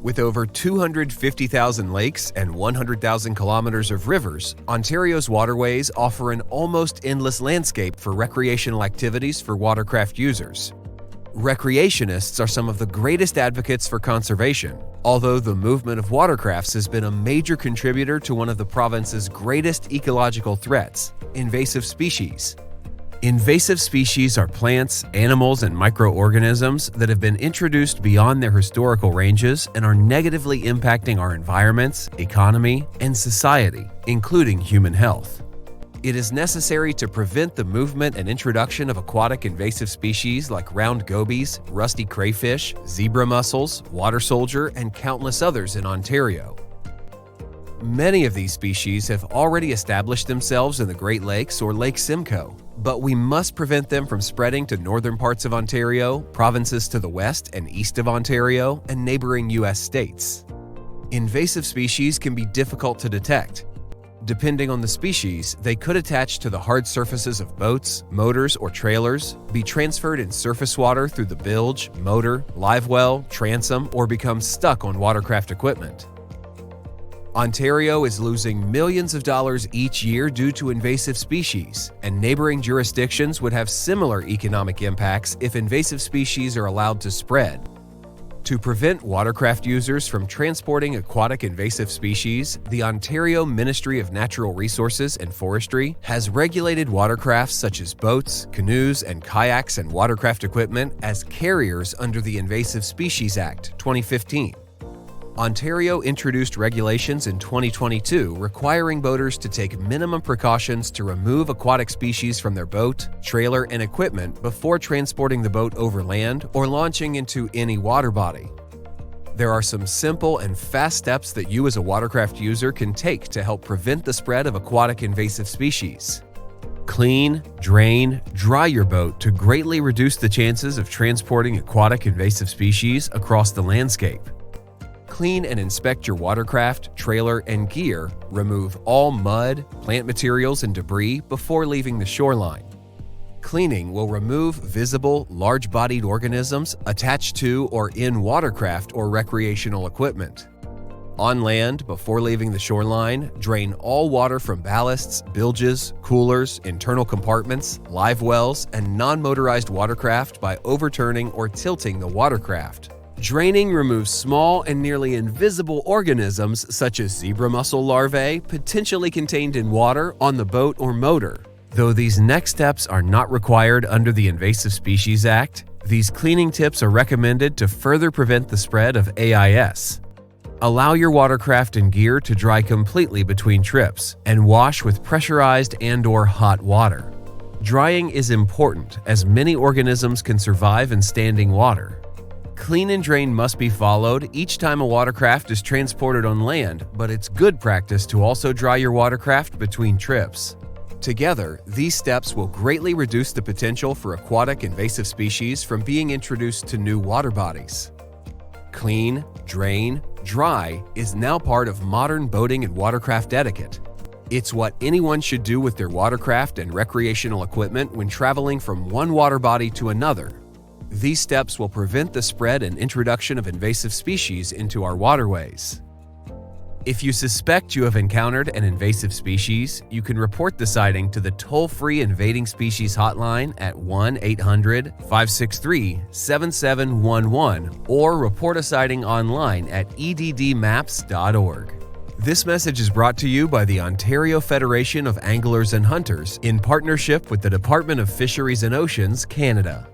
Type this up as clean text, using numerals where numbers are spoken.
With over 250,000 lakes and 100,000 kilometers of rivers, Ontario's waterways offer an almost endless landscape for recreational activities for watercraft users. Recreationists are some of the greatest advocates for conservation, although the movement of watercrafts has been a major contributor to one of the province's greatest ecological threats, invasive species. Invasive species are plants, animals, and microorganisms that have been introduced beyond their historical ranges and are negatively impacting our environments, economy, and society, including human health. It is necessary to prevent the movement and introduction of aquatic invasive species like round gobies, rusty crayfish, zebra mussels, water soldier, and countless others in Ontario. Many of these species have already established themselves in the Great Lakes or Lake Simcoe, but we must prevent them from spreading to northern parts of Ontario, provinces to the west and east of Ontario, and neighboring U.S. states. Invasive species can be difficult to detect. Depending on the species, they could attach to the hard surfaces of boats, motors, or trailers, be transferred in surface water through the bilge, motor, live well, transom, or become stuck on watercraft equipment. Ontario is losing millions of dollars each year due to invasive species, and neighboring jurisdictions would have similar economic impacts if invasive species are allowed to spread. To prevent watercraft users from transporting aquatic invasive species, the Ontario Ministry of Natural Resources and Forestry has regulated watercrafts such as boats, canoes, and kayaks and watercraft equipment as carriers under the Invasive Species Act, 2015. Ontario introduced regulations in 2022 requiring boaters to take minimum precautions to remove aquatic species from their boat, trailer, and equipment before transporting the boat over land or launching into any water body. There are some simple and fast steps that you as a watercraft user can take to help prevent the spread of aquatic invasive species. Clean, drain, dry your boat to greatly reduce the chances of transporting aquatic invasive species across the landscape. Clean and inspect your watercraft, trailer, and gear. Remove all mud, plant materials, and debris before leaving the shoreline. Cleaning will remove visible, large-bodied organisms attached to or in watercraft or recreational equipment. On land, before leaving the shoreline, drain all water from ballasts, bilges, coolers, internal compartments, live wells, and non-motorized watercraft by overturning or tilting the watercraft. Draining removes small and nearly invisible organisms such as zebra mussel larvae potentially contained in water on the boat or motor. Though these next steps are not required under the Invasive Species Act, these cleaning tips are recommended to further prevent the spread of AIS. Allow your watercraft and gear to dry completely between trips and wash with pressurized and/or hot water. Drying is important as many organisms can survive in standing water. Clean and drain must be followed each time a watercraft is transported on land, but it's good practice to also dry your watercraft between trips. Together, these steps will greatly reduce the potential for aquatic invasive species from being introduced to new water bodies. Clean, drain, dry is now part of modern boating and watercraft etiquette. It's what anyone should do with their watercraft and recreational equipment when traveling from one water body to another. These steps will prevent the spread and introduction of invasive species into our waterways. If you suspect you have encountered an invasive species, you can report the sighting to the toll-free Invading Species Hotline at 1-800-563-7711 or report a sighting online at eddmaps.org. This message is brought to you by the Ontario Federation of Anglers and Hunters in partnership with the Department of Fisheries and Oceans, Canada.